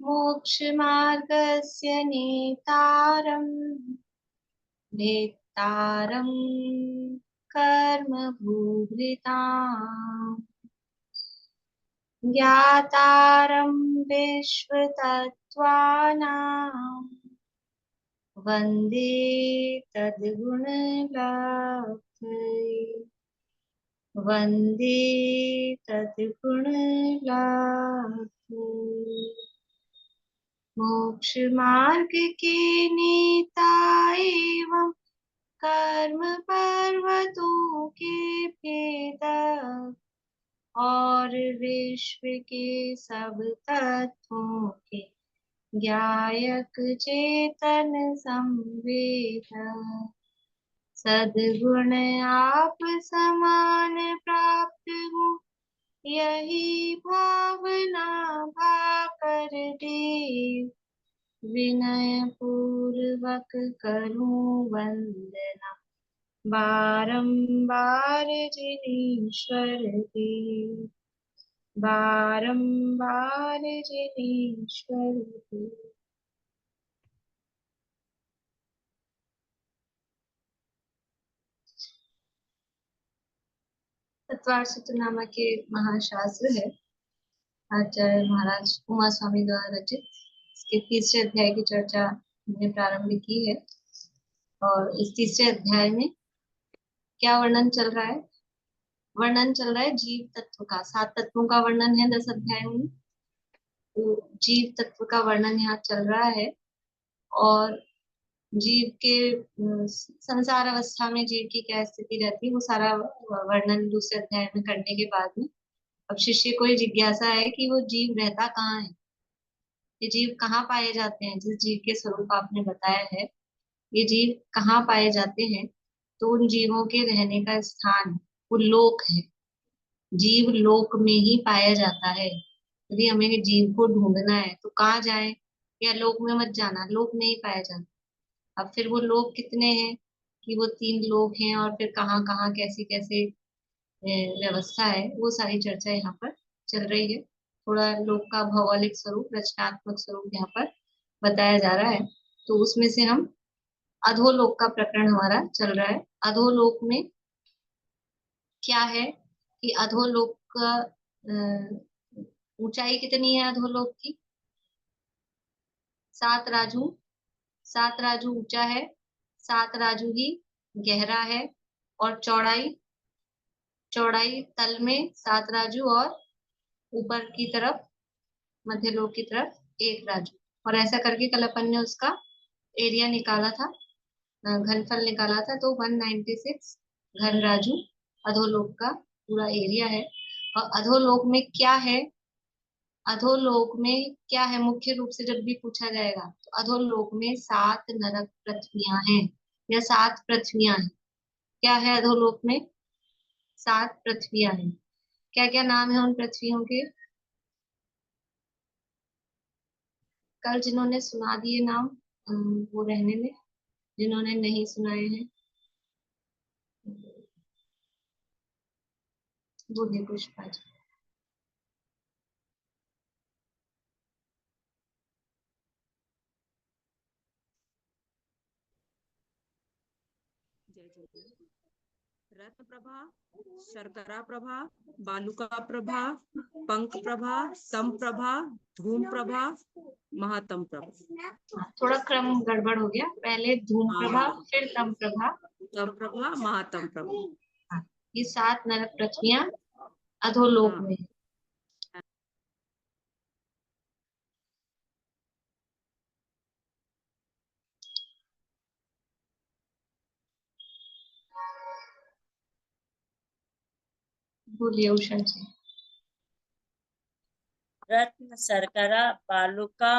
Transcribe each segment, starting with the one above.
मोक्षमार्गस्य नेतारम् भेत्तारं कर्मभूभृताम् ज्ञातारं विश्वतत्त्वानां वन्दे तद्गुणलाभै वन्दे तद्गुणलाभै मोक्ष मार्ग के नेता एवं कर्म पर्वतों के भेदक और विश्व के सब तत्वों के ज्ञायक चेतन संवेदक सद्गुण आप समान प्राप्त हो यही भावना भाकर देव विनय पूर्वक करूं वंदना बारंबार जिनेश्वर देव बारंबार जिनेश्वर देव। तत्वार सूत्र नामक के महाशास्त्र है आचार्य महाराज उमा स्वामी द्वारा रचित। इसके तीसरे अध्याय की चर्चा हमने प्रारंभ की है और इस तीसरे अध्याय में क्या वर्णन चल रहा है? वर्णन चल रहा है जीव तत्व का। 7 तत्वों का वर्णन है 10 अध्याय में, तो जीव तत्व का वर्णन यहाँ चल रहा है और जीव के संसार अवस्था में जीव की क्या स्थिति रहती है वो सारा वर्णन दूसरे अध्याय में करने के बाद में अब शिष्य को ये जिज्ञासा है कि वो जीव रहता कहाँ है, ये जीव कहाँ पाए जाते हैं। जिस जीव के स्वरूप आपने बताया है ये जीव कहाँ पाए जाते हैं, तो उन जीवों के रहने का स्थान वो लोक है। जीव लोक में ही पाया जाता है। यदि हमें जीव को ढूंढना है तो कहाँ जाए? या लोक में मत जाना, लोक में ही पाया जाता। अब फिर वो लोक कितने हैं कि वो 3 लोक हैं और फिर कहाँ कहाँ कैसी कैसे व्यवस्था है वो सारी चर्चा यहाँ पर चल रही है। थोड़ा लोक का भौगोलिक स्वरूप रचनात्मक स्वरूप यहाँ पर बताया जा रहा है। तो उसमें से हम अधोलोक का प्रकरण हमारा चल रहा है। अधोलोक में क्या है कि अधोलोक का ऊंचाई कितनी है अधोलोक की? 7 राजू। 7 राजू ऊंचा है, 7 राजू ही गहरा है और चौड़ाई चौड़ाई तल में 7 राजू और ऊपर की तरफ मध्यलोक की तरफ 1 राजू। और ऐसा करके कल अपन ने उसका एरिया निकाला था, घनफल निकाला था, तो 196 घन राजू अधोलोक का पूरा एरिया है। और अधोलोक में क्या है? अधोलोक में क्या है मुख्य रूप से जब भी पूछा जाएगा तो अधोलोक में 7 नरक पृथ्वियां हैं या 7 पृथ्वियां हैं। क्या है अधोलोक में? 7 पृथ्वियां हैं। क्या क्या नाम है उन पृथ्वियों के? कल जिन्होंने सुना दिए नाम वो रहने में, जिन्होंने नहीं सुनाए हैं बोलिए पुष्पा जी। जय जय। रत्न प्रभा, शर्करा प्रभा, बालुका प्रभा, पंख प्रभा, तम प्रभा, धूम प्रभा, महातम प्रभा। थोड़ा क्रम गड़बड़ हो गया, पहले धूम प्रभा फिर तम प्रभा तम प्रभा महातम प्रभा। ये 7 नरक पृथ्वियां अधोलोक में। बोलिए उषा जी। रत्न, शर्करा, बालुका,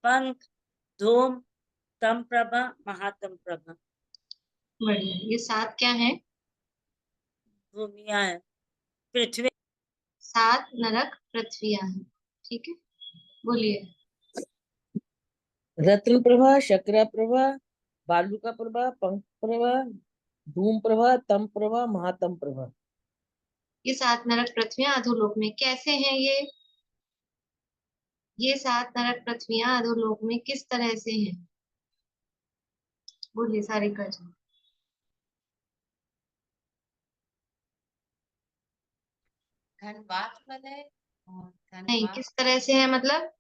पंख, धूम, तम प्रभा, महातम प्रभा। बढ़िया। ये 7 क्या है? भूमिया है, पृथ्वी। 7 नरक पृथ्वियां हैं। ठीक है, बोलिए। रत्न प्रभा, शर्करा प्रभा, बालुका प्रभा, पंख प्रभा, धूम प्रभा, तम प्रभा, महातम प्रभा। ये 7 नरक पृथ्वियां अधोलोक में कैसे हैं ये 7 नरक पृथ्वियां अधोलोक में किस तरह से हैं? बोलिए सारी का जवाब। धनबाद वाले और नहीं, धनबाद किस तरह से है मतलब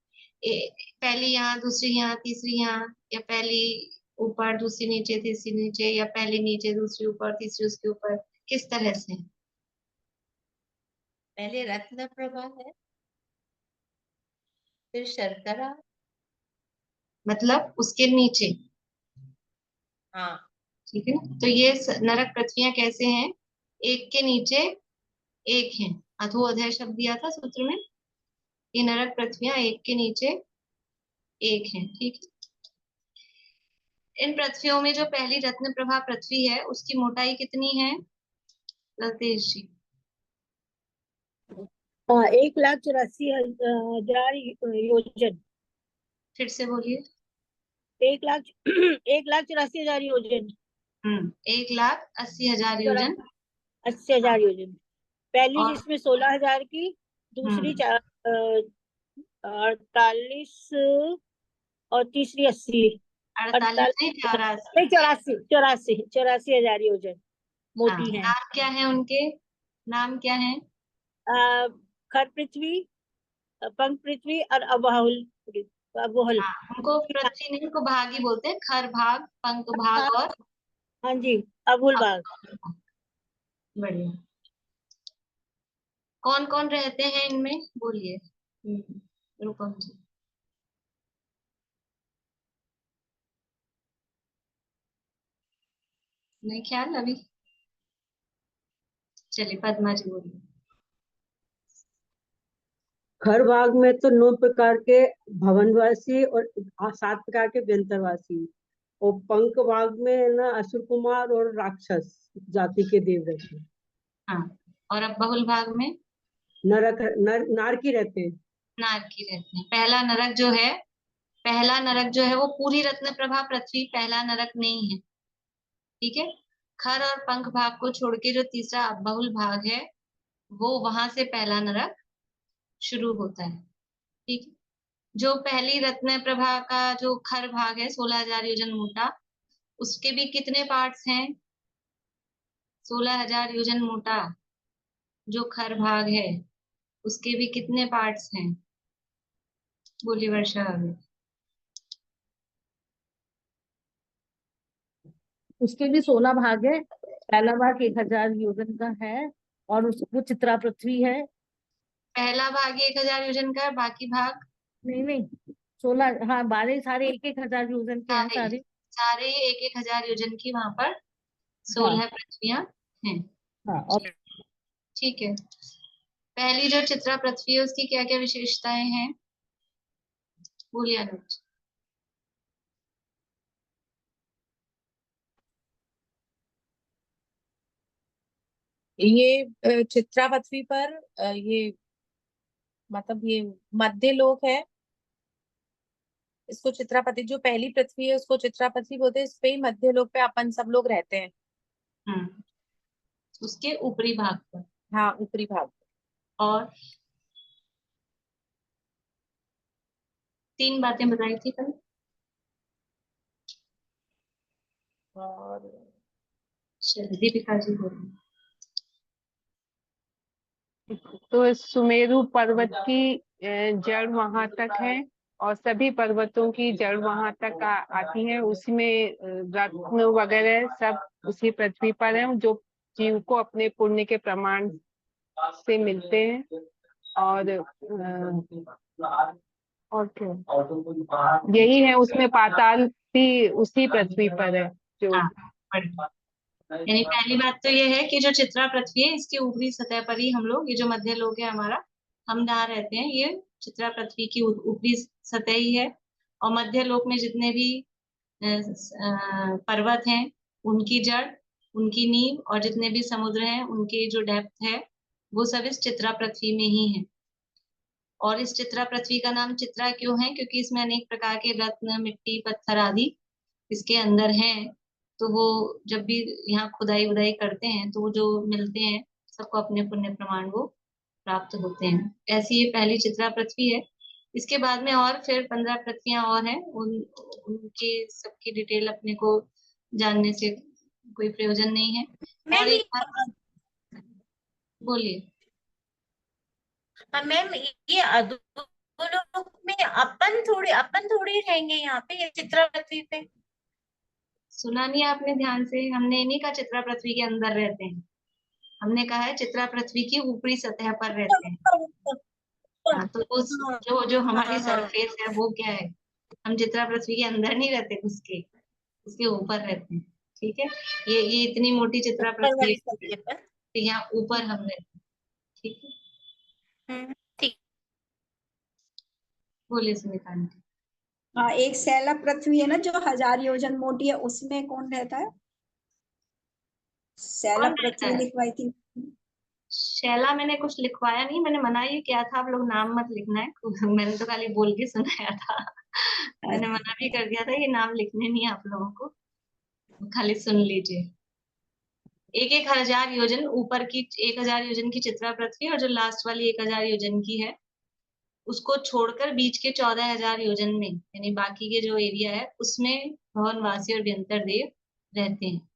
पहली यहाँ, दूसरी यहाँ, तीसरी यहाँ, या पहली ऊपर, दूसरी नीचे, तीसरी नीचे, या पहली नीचे, दूसरी ऊपर, तीसरी उसके ऊपर, किस तरह से? पहले रत्न प्रभा है, फिर शर्करा। मतलब उसके नीचे। हाँ, ठीक है, तो ये नरक पृथ्वियां कैसे हैं? एक के नीचे एक हैं। अधो अधः शब्द दिया था सूत्र में। ये नरक पृथ्वियां एक के नीचे एक हैं। ठीक है, इन पृथ्वियों में जो पहली रत्न प्रभा पृथ्वी है उसकी मोटाई कितनी है लतेश जी? 1,84,000 योजन। फिर से बोलिए। 1,00,000 1,84,000 योजन। 1,80,000 योजन। 80,000 योजन। पहली और जिसमें 16,000 की, दूसरी 48 और तीसरी 80। 48 नहीं, 84। नहीं, 84,000 योजन हाँ, मोटी है। नाम क्या है उनके? नाम क्या है? खर पृथ्वी, पंख पृथ्वी और अबहुल अबोहल। हाँ, उनको पृथ्वी नहीं, उनको भाग ही बोलते हैं। खर भाग, पंख भाग और हाँ जी, अबुल बाग। बढ़िया। कौन कौन रहते हैं इनमें, बोलिए। रूपम जी। नहीं ख्याल अभी? चलिए पद्मा जी बोलिए। खर भाग में तो 9 प्रकार के भवनवासी और 7 प्रकार के व्यंतरवासी, और पंख भाग में है ना असुर कुमार और राक्षस जाति के देव रहते हैं। हाँ, और अब बहुल भाग में नरक नारकी रहते हैं। नारकी रहते हैं। पहला नरक जो है वो पूरी रत्न प्रभा पृथ्वी पहला नरक नहीं है। ठीक है, खर और पंख भाग को छोड़ के जो तीसरा बहुल भाग है वो वहां से पहला नरक शुरू होता है। ठीक है, जो पहली रत्न प्रभा का जो खर भाग है 16,000 योजन मोटा, उसके भी कितने पार्ट्स हैं? 16,000 योजन मोटा जो खर भाग है उसके भी कितने पार्ट्स हैं? बोलिए वर्षा अभी। उसके भी 16 भाग है। पहला भाग 1,000 योजन का है और उसको चित्रा पृथ्वी है। पहला भाग 1,000 योजन का है, बाकी भाग नहीं नहीं, 16, हाँ 12 सारे 1,000 योजन के हैं सारे सारे। सारे 1,000 योजन की वहां पर हाँ 16 पृथ्वियां हैं। हाँ। और ठीक है, पहली जो चित्रा पृथ्वी है उसकी क्या क्या विशेषताएं हैं? बोलिए अनुज। ये चित्रा पृथ्वी पर ये मतलब ये मध्य लोक है। इसको चित्रापति, जो पहली पृथ्वी है उसको चित्रापति बोलते हैं। इस पे ही मध्य लोक पे अपन सब लोग रहते हैं। हम्म, उसके ऊपरी भाग पर। हाँ, ऊपरी भाग। और 3 बातें बताई थी कल। और चलिए दीपिका जी बोलिए। तो इस सुमेरु पर्वत की जड़ वहां तक है और सभी पर्वतों की जड़ वहां तक आती है। उसमें रत्न वगैरह सब उसी पृथ्वी पर है जो जीव को अपने पुण्य के प्रमाण से मिलते हैं। और क्या, यही है, उसमें पाताल भी उसी पृथ्वी पर है जो। हाँ, बढ़िया। यानी पहली बात तो ये है कि जो चित्रा पृथ्वी है इसके ऊपरी सतह पर ही हम लोग, ये जो मध्य लोक है हमारा, हम जहाँ रहते हैं, ये चित्रा पृथ्वी की ऊपरी सतह ही है। और मध्य लोक में जितने भी पर्वत हैं उनकी जड़, उनकी नींव, और जितने भी समुद्र हैं उनके जो डेप्थ है वो सब इस चित्रा पृथ्वी में ही है। और इस चित्रा पृथ्वी का नाम चित्रा क्यों है? क्योंकि इसमें अनेक प्रकार के रत्न, मिट्टी, पत्थर आदि इसके अंदर हैं। तो वो जब भी यहाँ खुदाई वुदाई करते हैं तो वो जो मिलते हैं सबको अपने पुण्य प्रमाण वो प्राप्त होते हैं। ऐसी ये पहली चित्रा पृथ्वी है। इसके बाद में और फिर 15 पृथ्वियां और हैं, उनके सबकी डिटेल अपने को जानने से कोई प्रयोजन नहीं है। और एक बात बोलिए। मैम ये अधोलोक में अपन थोड़ी रहेंगे यहाँ पे, ये चित्रा पृथ्वी पे। सुना नहीं आपने ध्यान से? हमने नहीं कहा चित्रा पृथ्वी के अंदर रहते हैं, हमने कहा है चित्रा पृथ्वी की ऊपरी सतह पर रहते हैं। हाँ, तो उस जो हमारी सरफेस है वो क्या है, हम चित्रा पृथ्वी के अंदर नहीं रहते, उसके ऊपर रहते हैं। ठीक है, ये इतनी मोटी चित्रा ऊपर पृथ्वी वाली है, सतह पर। तो यहाँ ऊपर हम रहते हैं। ठीक है, ठीक। बोलिए सुनीता आंटी। हाँ, एक सैला पृथ्वी है ना जो 1000 योजन मोटी है, उसमें कौन रहता है? सैला कौन रहता पृथ्वी है? लिखवाई थी। शैला मैंने कुछ लिखवाया नहीं, मैंने मना ही किया था, आप लोग नाम मत लिखना है। मैंने तो खाली बोल के सुनाया था। मैंने मना भी कर दिया था, ये नाम लिखने नहीं है आप लोगों को, खाली सुन लीजिए। एक 1000 योजन ऊपर की, 1000 योजन की चित्रा पृथ्वी, और जो लास्ट वाली 1000 योजन की है उसको छोड़कर बीच के 14000 योजन में, यानी बाकी के जो एरिया है उसमें भवनवासी और व्यंतर देव रहते हैं।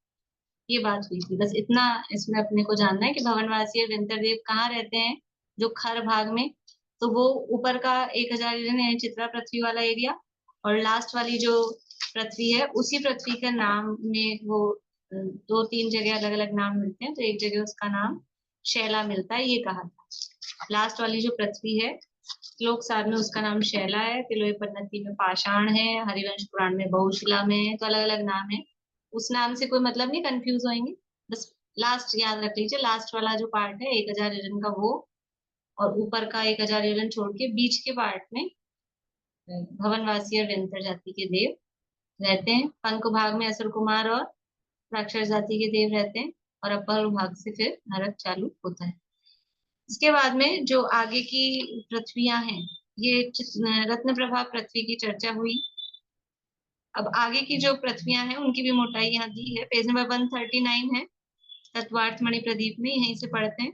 ये बात हुई थी, बस इतना इसमें अपने को जानना है कि भवनवासी और व्यंतर देव कहाँ रहते हैं, जो खर भाग में। तो वो ऊपर का 1000 योजन यानी चित्रा पृथ्वी वाला एरिया, और लास्ट वाली जो पृथ्वी है उसी पृथ्वी का नाम में वो 2-3 जगह अलग अलग नाम मिलते हैं, तो एक जगह उसका नाम शैला मिलता है, ये कहा था। लास्ट वाली जो पृथ्वी है श्लोक 7 में उसका नाम शैला है, तिलोई पन्नती में पाषाण है, हरिवंश पुराण में बहुशिला में है, तो अलग अलग नाम है। उस नाम से कोई मतलब नहीं, कंफ्यूज होंगे, बस लास्ट याद रख लीजिए, लास्ट वाला जो पार्ट है 1000 योजन का वो, और ऊपर का 1000 योजन छोड़ के बीच के पार्ट में भवनवासी और व्यंतर जाति के देव रहते हैं। पंख भाग में असुर कुमार और राक्षस जाति के देव रहते हैं, और अपर भाग से फिर नरक चालू होता है। इसके बाद में जो आगे की पृथ्वियां हैं, ये रत्न प्रभा पृथ्वी की चर्चा हुई। अब आगे की जो पृथ्वियां हैं उनकी भी मोटाई यहाँ दी है, पेज नंबर 139 है तत्वार्थ मणि प्रदीप में, यहीं से पढ़ते हैं।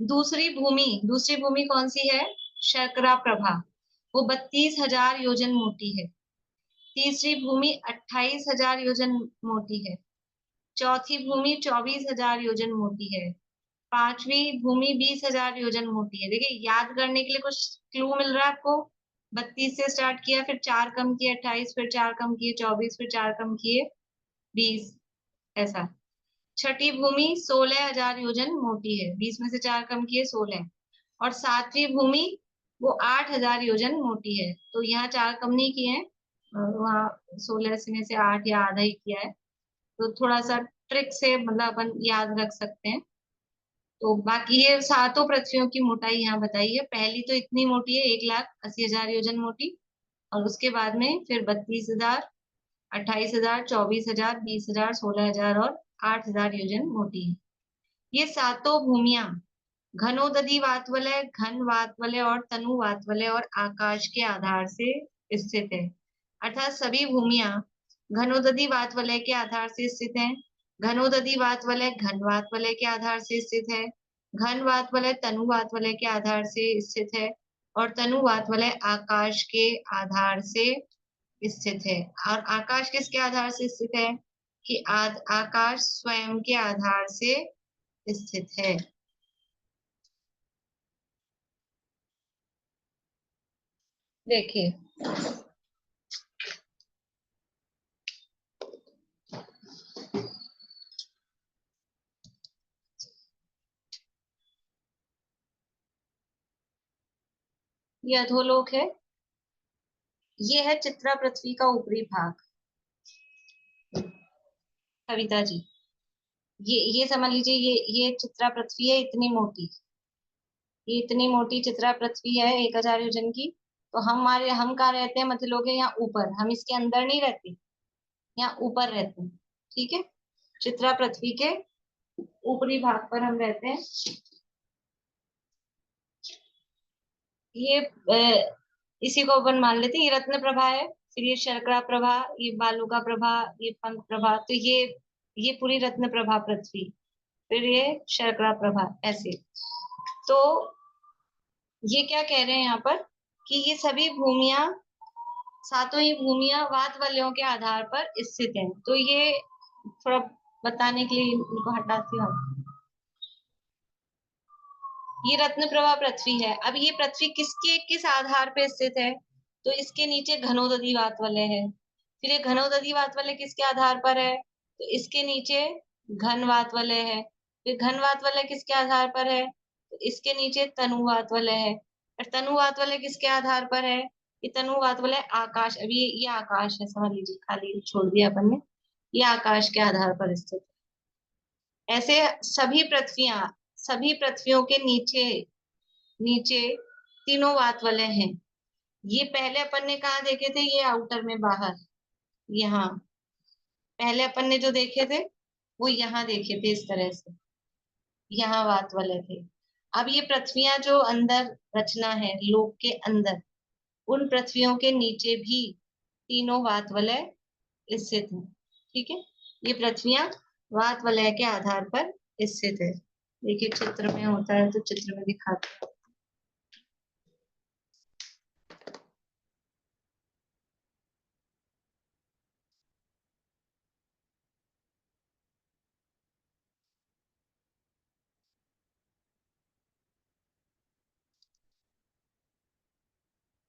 दूसरी भूमि कौन सी है? शर्करा प्रभा, वो 32,000 योजन मोटी है। तीसरी भूमि 28,000 योजन मोटी है। चौथी भूमि 24,000 योजन मोटी है। पांचवी भूमि 20,000 योजन मोटी है। देखिए, याद करने के लिए कुछ क्लू मिल रहा है आपको। 32 से स्टार्ट किया, फिर 4 कम किए 28, फिर 4 कम किए 24, फिर 4 कम किए 20, ऐसा। छठी भूमि 16,000 योजन मोटी है, 20 में से 4 कम किए 16। और सातवीं भूमि वो 8,000 योजन मोटी है, तो यहाँ 4 कम नहीं किए हैं, वहाँ 16 में से 8 या आधा ही किया है, तो थोड़ा सा ट्रिक से मतलब अपन याद रख सकते हैं। तो बाकी ये सातों पृथ्वियों की मोटाई यहाँ बताई है। पहली तो इतनी मोटी है 1,80,000 योजन मोटी, और उसके बाद में फिर 32,000, 28,000, 24,000, 20,000, 16,000 और 8,000 योजन मोटी है। ये सातों भूमियां घनोदधि वातवलय, घन वातवलय और तनु वातवलय और आकाश के आधार से स्थित है। अर्थात सभी भूमियां घनोदधि वातवलय के आधार से स्थित हैं। घनोदधि वातवलय घन वातवलय के आधार से स्थित है। घन वातवलय तनु वातवलय के आधार से स्थित है, और तनु वातवलय आकाश के आधार से स्थित है। और आकाश किसके आधार से स्थित है? कि आकाश स्वयं के आधार से स्थित है। देखिए, ये अधोलोक है, ये है चित्रा पृथ्वी का ऊपरी भाग। कविता जी, ये समझ लीजिए, ये चित्रा पृथ्वी है, इतनी मोटी, ये इतनी मोटी चित्रा पृथ्वी है 1000 योजन की। तो हम कहाँ रहते हैं? मध्यलोक है यहाँ ऊपर, हम इसके अंदर नहीं रहते, यहाँ ऊपर रहते हैं। ठीक है, चित्रा पृथ्वी के ऊपरी भाग पर हम रहते हैं। ये इसी को अपन मान लेते हैं, ये रत्न प्रभा है, फिर ये शर्करा प्रभा, ये बालुका प्रभा, ये पंख प्रभा, तो ये पूरी रत्न प्रभा पृथ्वी। फिर ये शर्करा प्रभा, ऐसे। तो ये क्या कह रहे हैं यहाँ पर कि ये सभी भूमियां, सातों ही भूमियां वात वलयों के आधार पर स्थित हैं। तो ये थोड़ा बताने के लिए इनको हटाती हूँ। ये रत्न प्रभा पृथ्वी है। अब ये पृथ्वी किसके किस आधार पे स्थित है? तो इसके नीचे घनोदधी वात वलय है। फिर ये घनोदधी वात वलय किसके आधार पर है? तो इसके नीचे घन वात वलय है। फिर घन वात वलय किसके आधार पर है? तो इसके नीचे तनु वात वलय है। और तनु वात वलय किसके आधार पर है? ये तनु वात वलय आकाश, अभी ये आकाश है, समझ लीजिए, खाली छोड़ दिया अपन ने, ये आकाश के आधार पर स्थित है। ऐसे सभी पृथ्वियों के नीचे नीचे तीनों वात वलय हैं। ये पहले अपन ने कहा देखे थे? ये आउटर में, बाहर, यहाँ पहले अपन ने जो देखे थे वो यहाँ देखे थे, इस तरह से यहाँ वात वलय थे। अब ये पृथ्वियां जो अंदर रचना है लोक के अंदर, उन पृथ्वियों के नीचे भी तीनों वात वलय स्थित हैं। ठीक है, ये पृथ्वियां वात वलय के आधार पर स्थित है। देखिए चित्र में होता है तो चित्र में दिखाते हैं।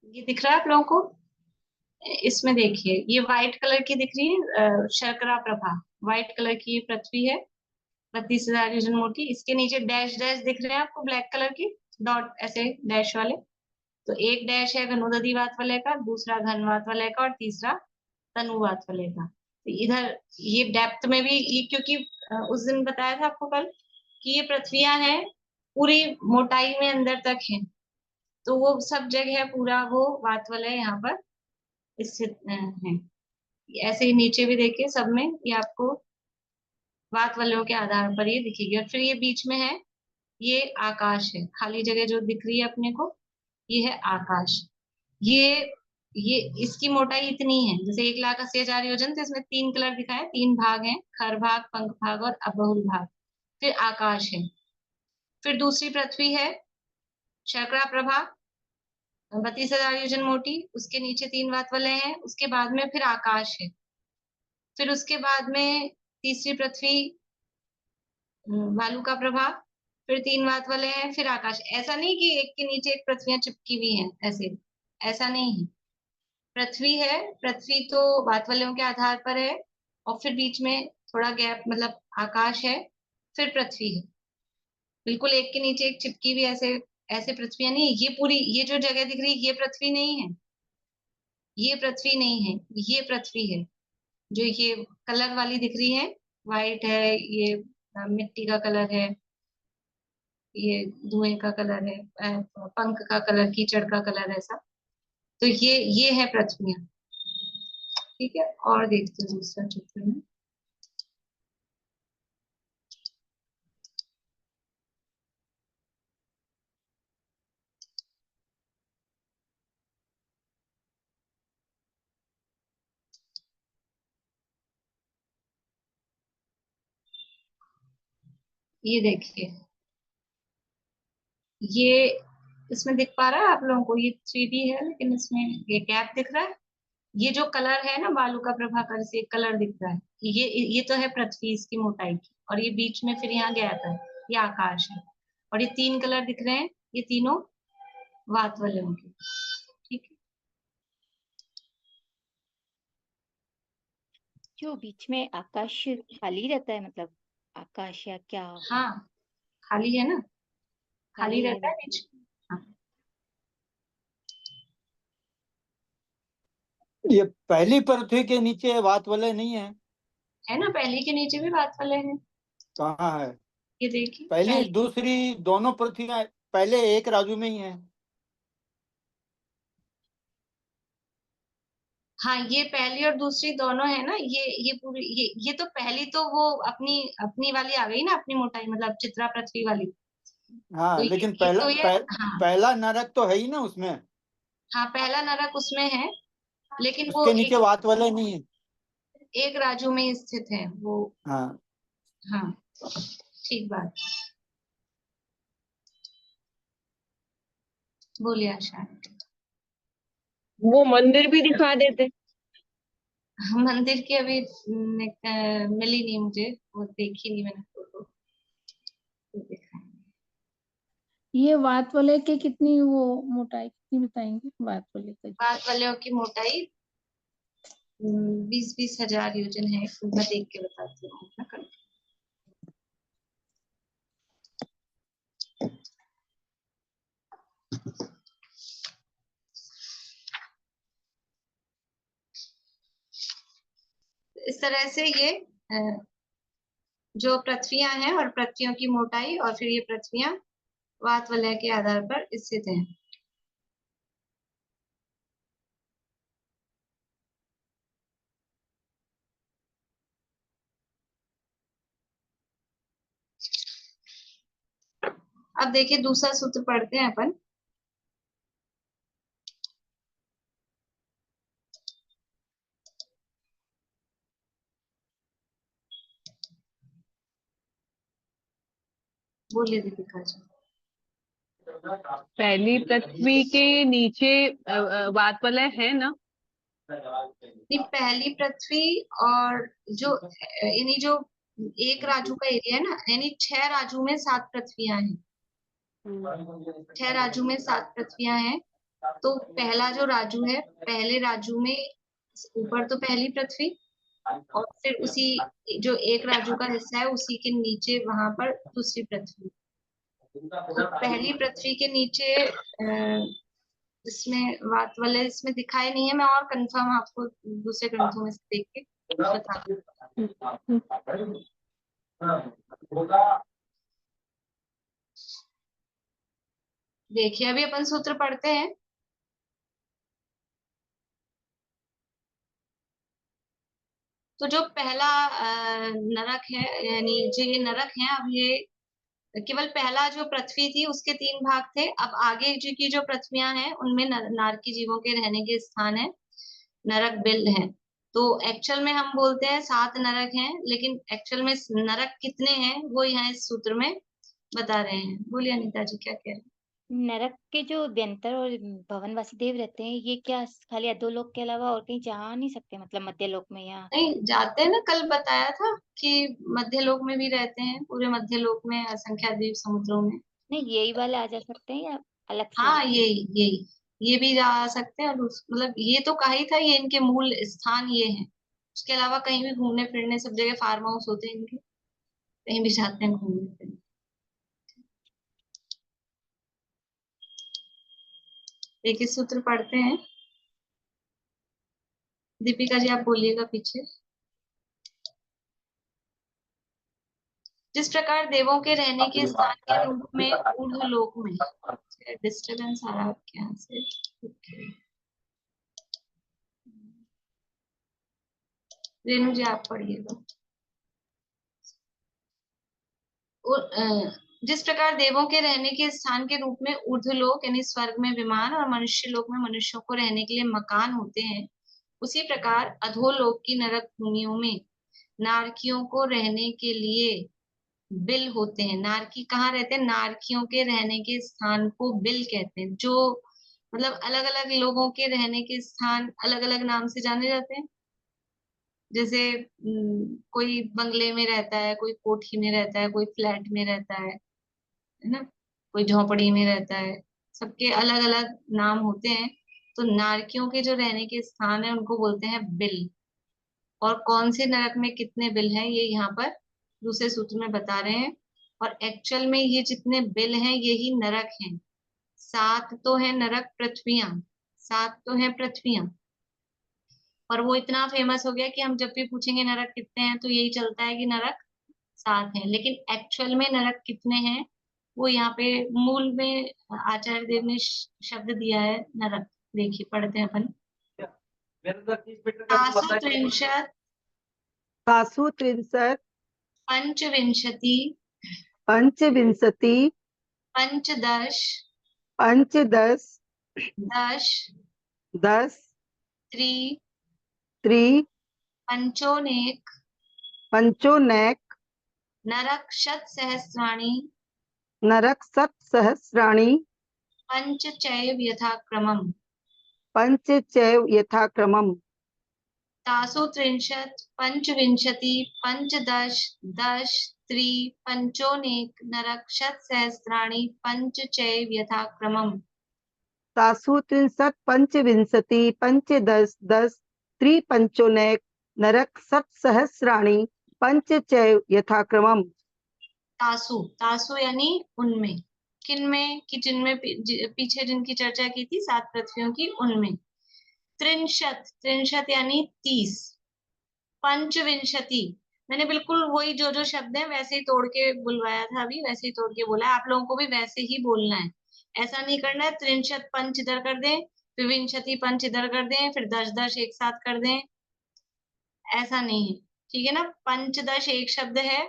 ये दिख रहा है आप लोगों को? इसमें देखिए, ये व्हाइट कलर की दिख रही है शर्करा प्रभा, व्हाइट कलर की पृथ्वी है 32,000 योजन मोटी। इसके नीचे डैश डैश दिख रहे हैं आपको, ब्लैक कलर की डॉट, ऐसे डैश वाले। तो एक डैश है घनोदधी वात वलय का, दूसरा घन वात वलय का, और तीसरा तनु वात वलय का। तो इधर ये डेप्थ में भी ये, क्योंकि उस दिन बताया था आपको कल कि ये पृथ्वियां हैं पूरी मोटाई में अंदर तक है, तो वो सब जगह पूरा वो वात वलय यहाँ पर स्थित है। ऐसे ही नीचे भी देखिए, सब में ये आपको वात वलयों के आधार पर ये दिखेगी। और फिर ये बीच में है, ये आकाश है, खाली जगह जो दिख रही है अपने को, ये है आकाश। ये इसकी मोटाई इतनी है, जैसे 1,80,000 योजन, तो इसमें 3 कलर दिखाए, 3 भाग हैं, खर भाग, पंख भाग और अबहुल भाग। फिर आकाश है। फिर दूसरी पृथ्वी है शर्करा प्रभा, 32,000 योजन मोटी, उसके नीचे 3 वात वलय हैं। उसके बाद में फिर आकाश है। फिर उसके बाद में तीसरी पृथ्वी वालुका प्रभा, फिर 3 वात वलय हैं, फिर आकाश। ऐसा नहीं कि एक के नीचे एक पृथ्वियां चिपकी हुई हैं, ऐसा नहीं है। पृथ्वी है, पृथ्वी तो वात वलयों के आधार पर है, और फिर बीच में थोड़ा गैप, मतलब आकाश है, फिर पृथ्वी है। बिल्कुल एक के नीचे एक चिपकी हुई ऐसे ऐसे पृथ्वियां नहीं है। ये पूरी, ये जो जगह दिख रही है, ये पृथ्वी नहीं है, ये पृथ्वी नहीं है, ये पृथ्वी है। जो ये कलर वाली दिख रही है, व्हाइट है, ये मिट्टी का कलर है, ये धुएं का कलर है, पंख का कलर, कीचड़ का कलर, ऐसा। तो ये है पृथ्वियां। ठीक है, और देखते हैं दूसरा चित्र में। ये देखिए, ये इसमें दिख पा रहा है आप लोगों को? ये 3D है, लेकिन इसमें ये गैप दिख रहा है। ये जो कलर है ना, बालू का प्रभाकर से एक कलर दिख रहा है, ये तो है पृथ्वी, इसकी मोटाई की। और ये बीच में फिर यहाँ गैप है, ये आकाश है। और ये 3 कलर दिख रहे हैं, ये तीनों वात वलयों के। ठीक है, जो बीच में आकाश खाली रहता है, मतलब आकाश या क्या? हाँ खाली है ना, खाली खाली है रहता है बीच में। हाँ, ये पहली पृथ्वी के नीचे वात वलय नहीं है? है ना, पहली के नीचे भी वात वलय है। कहाँ है? ये देखिए, पहली दूसरी दोनों पृथ्वियां पहले एक राजू में ही है। हाँ, ये पहली और दूसरी दोनों है ना, ये पूरी, ये तो पहली तो वो अपनी अपनी वाली आ गई ना, अपनी मोटाई, मतलब चित्रा पृथ्वी वाली। तो हाँ, लेकिन पहला तो ये हाँ, पहला नरक तो है ही ना उसमें। हाँ पहला नरक उसमें है, लेकिन वो उसके नीचे वात वलय नहीं है। एक राजू में स्थित है वो। हाँ, हाँ, ठीक बात। बोलिए आशा। वो मंदिर भी दिखा देते। मंदिर की अभी मिली नहीं मुझे, वो देखी नहीं मैंने फोटो, तो दिखाएंगे। ये वात वलय के कितनी वो मोटाई कितनी बताएंगे वात वलय का? बात वाले की मोटाई 20-20 हजार योजन है, मैं देख के बताती हूँ अपना कर। इस तरह से ये जो पृथ्वियां हैं और पृथ्वियों की मोटाई और फिर ये पृथ्वियां वात वलय के आधार पर स्थित हैं। अब देखिए दूसरा सूत्र पढ़ते हैं अपन। बोलिए दीपिका जी। पहली पृथ्वी के नीचे वात वलय है ना? ये पहली पृथ्वी और जो यानी जो एक राजू का एरिया है ना, यानी 6 राजू में 7 पृथ्वियां हैं। 6 राजू में 7 पृथ्वियां हैं। तो पहला जो राजू है, पहले राजू में ऊपर तो पहली पृथ्वी और फिर उसी जो एक राजू का हिस्सा है उसी के नीचे वहां पर दूसरी पृथ्वी। तो पहली पृथ्वी के नीचे इसमें वात वलय इसमें दिखाई नहीं है, मैं और कंफर्म आपको दूसरे ग्रंथों में से देख के बता दूं। देखिए अभी अपन सूत्र पढ़ते हैं। तो जो पहला नरक है, यानी जो ये नरक है, अब ये केवल पहला जो पृथ्वी थी उसके 3 भाग थे। अब आगे जो की जो पृथ्वियां हैं उनमें नारकी जीवों के रहने के स्थान है, नरक बिल है। तो एक्चुअल में हम बोलते हैं 7 नरक हैं, लेकिन एक्चुअल में नरक कितने हैं वो यहाँ इस सूत्र में बता रहे हैं। बोलिए अनीता जी क्या कह रहे हैं। नरक के जो व्यंतर और भवनवासी देव रहते हैं, ये क्या खाली अधोलोक के अलावा और कहीं जा नहीं सकते, मतलब मध्यलोक में या? नहीं जाते हैं ना, कल बताया था कि मध्यलोक में भी रहते हैं, पूरे मध्यलोक में असंख्य द्वीप समुद्रों में। नहीं, यही वाले आ जा सकते हैं या अलग से? हाँ यही ये भी जा सकते हैं और मतलब ये तो कहा ही था, ये इनके मूल स्थान ये हैं। उसके अलावा कहीं भी घूमने फिरने, सब जगह फार्म हाउस होते हैं इनके, कहीं भी जाते हैं घूमने फिरने। देखिए सूत्र पढ़ते हैं। दीपिका जी आप बोलिएगा पीछे। जिस प्रकार देवों के रहने के स्थान के रूप में ऊर्ध्वलोक में, डिस्टरबेंस आ रहा है आपके यहाँ से। रेणु जी आप पढ़िएगा। जिस प्रकार देवों के रहने के स्थान के रूप में ऊर्ध्वलोक यानी स्वर्ग में विमान और मनुष्य लोक में मनुष्यों को रहने के लिए मकान होते हैं, उसी प्रकार अधोलोक की नरक भूमियों में नारकियों को रहने के लिए बिल होते हैं। नारकी कहाँ रहते हैं? नारकियों के रहने के स्थान को बिल कहते हैं। जो मतलब अलग अलग लोगों के रहने के स्थान अलग अलग नाम से जाने जाते हैं। जैसे कोई बंगले में रहता है, कोई कोठी में रहता है, कोई फ्लैट में रहता है ना, कोई झोपड़ी में रहता है, सबके अलग अलग नाम होते हैं। तो नारकियों के जो रहने के स्थान है उनको बोलते हैं बिल। और कौन से नरक में कितने बिल हैं ये यहाँ पर दूसरे सूत्र में बता रहे हैं। और एक्चुअल में ये जितने बिल हैं यही नरक हैं। 7 तो है नरक पृथ्वियां, 7 तो है पृथ्वियां। और वो इतना फेमस हो गया कि हम जब भी पूछेंगे नरक कितने हैं तो यही चलता है कि नरक 7 हैं। लेकिन एक्चुअल में नरक कितने हैं वो यहाँ पे मूल में आचार्य देव ने शब्द दिया है नरक। देखिए पढ़ते हैं अपन। तासु त्रिंशत् पंचविंशति पंचदश दश त्रि पंचोनेक नरक शत सहस्राणि नरक सत सहस्राणि पंच चैव यथाक्रमम् पंच चैव यथाक्रमम् तासु त्रिंशत् पंचविंशति पंचदश दश त्रि पंचोनेक नरक शत सहस्राणि पंच चैव यथाक्रमम् तासु त्रिंशत् पंचविंशति पंचदश दश त्रिपंचोनैक नरक सत सहस्राणि पंच चैव यथाक्रमम् तासु तासु यानी उनमें, किनमें कि जिनमें पीछे जिनकी चर्चा की थी 7 पृथ्वियों की, उनमें। त्रिंशत त्रिंशत यानी 30। पंचविंशति मैंने बिल्कुल वही जो शब्द है वैसे ही तोड़ के बुलवाया था, अभी वैसे ही तोड़ के बोला है। आप लोगों को भी वैसे ही बोलना है, ऐसा नहीं करना है त्रिंशत पंच इधर कर दें, फिर विंशति पंच इधर कर दें, फिर दश दश एक साथ कर दें, ऐसा नहीं है, ठीक है ना। पंचदश एक शब्द है,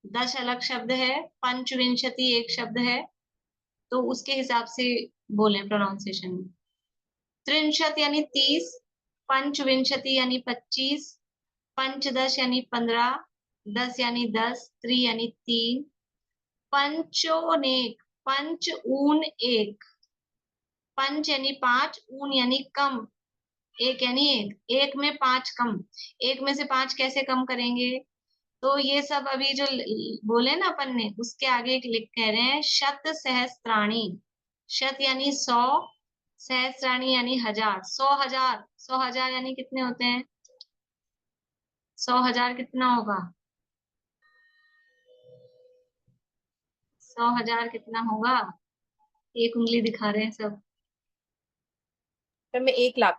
10 अलग शब्द है, पंचविंशति एक शब्द है, तो उसके हिसाब से बोले प्रोनाउंसिएशन में। त्रिंशत यानी 30, पंचविंशति यानी 25, पंचदश यानी 15, 10 यानी 10, त्रि यानी 3, पंचोनेक पंच ऊन एक, पंच यानी 5, ऊन यानी कम, एक यानी एक में 5 कम, एक में से 5 कैसे कम करेंगे, तो ये सब अभी जो बोले ना अपन ने, उसके आगे एक लिख कह रहे हैं शत सहस्त्राणी। शत यानी 100, सहस्त्राणी यानी 1000, 100,000, 100,000 यानी कितने होते हैं, 100,000 कितना होगा, 100,000 कितना होगा, एक उंगली दिखा रहे हैं सब। में 1 लाख।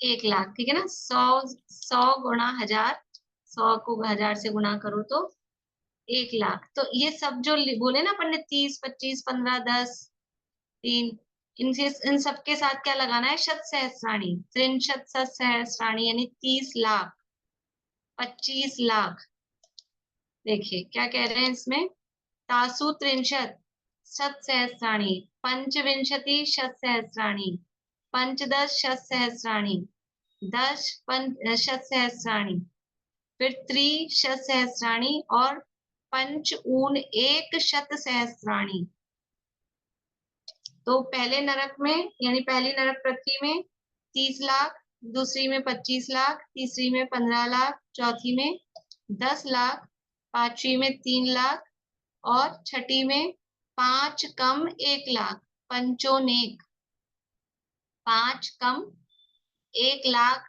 1 लाख, ठीक है ना। 100 गुणा 1000, 100 को 1000 से गुणा करो तो 1 लाख। तो ये सब जो बोले ना अपन ने 30, 25, 15, 10, 3, इनसे इन सबके साथ क्या लगाना है, शत सहस्राणी। त्रिंशत शत सहस्राणी यानी 30 लाख, 25 लाख। देखिए क्या कह रहे हैं इसमें, तासु त्रिंशत शत सहस्राणी, पंचविंशति शत सहस्राणी, पंचदश शत सहस्राणी, 10 शत सहस्राणी, फिर त्रि शत सहस्राणी और पंच ऊन एक शत सहस्राणी। तो पहले नरक में यानी पहली नरक पृथ्वी में 30 लाख, दूसरी में 25 लाख, तीसरी में 15 लाख, चौथी में 10 लाख, पांचवी में 3 लाख और छठी में 5 कम 1 लाख, पंचोनेक। 5 कम 1 लाख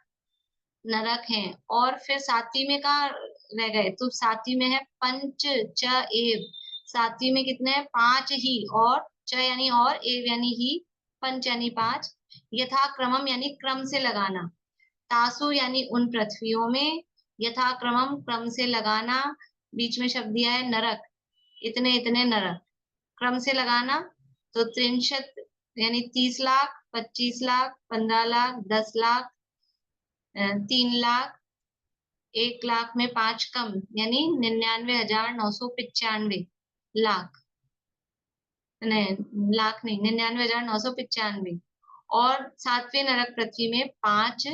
नरक हैं। और फिर सातवीं में कहाँ रह गए, तो सातवीं में है पंच च एव, सातवीं में कितने हैं, 5 ही, और च यानी और, एव यानी ही, पंच यानी 5, यथाक्रमम यानी क्रम से लगाना, तासु यानी उन पृथ्वियों में, यथाक्रमम क्रम से लगाना, बीच में शब्द दिया है नरक, इतने इतने नरक, क्रम से लगाना। तो त्रिंशत यानी 30 लाख, 25 लाख, 15 लाख, 10 लाख, 3 लाख, 1 लाख में 5 कम यानी 99,995 लाख, नहीं लाख नहीं, 99,995। और सातवें नरक पृथ्वी में 5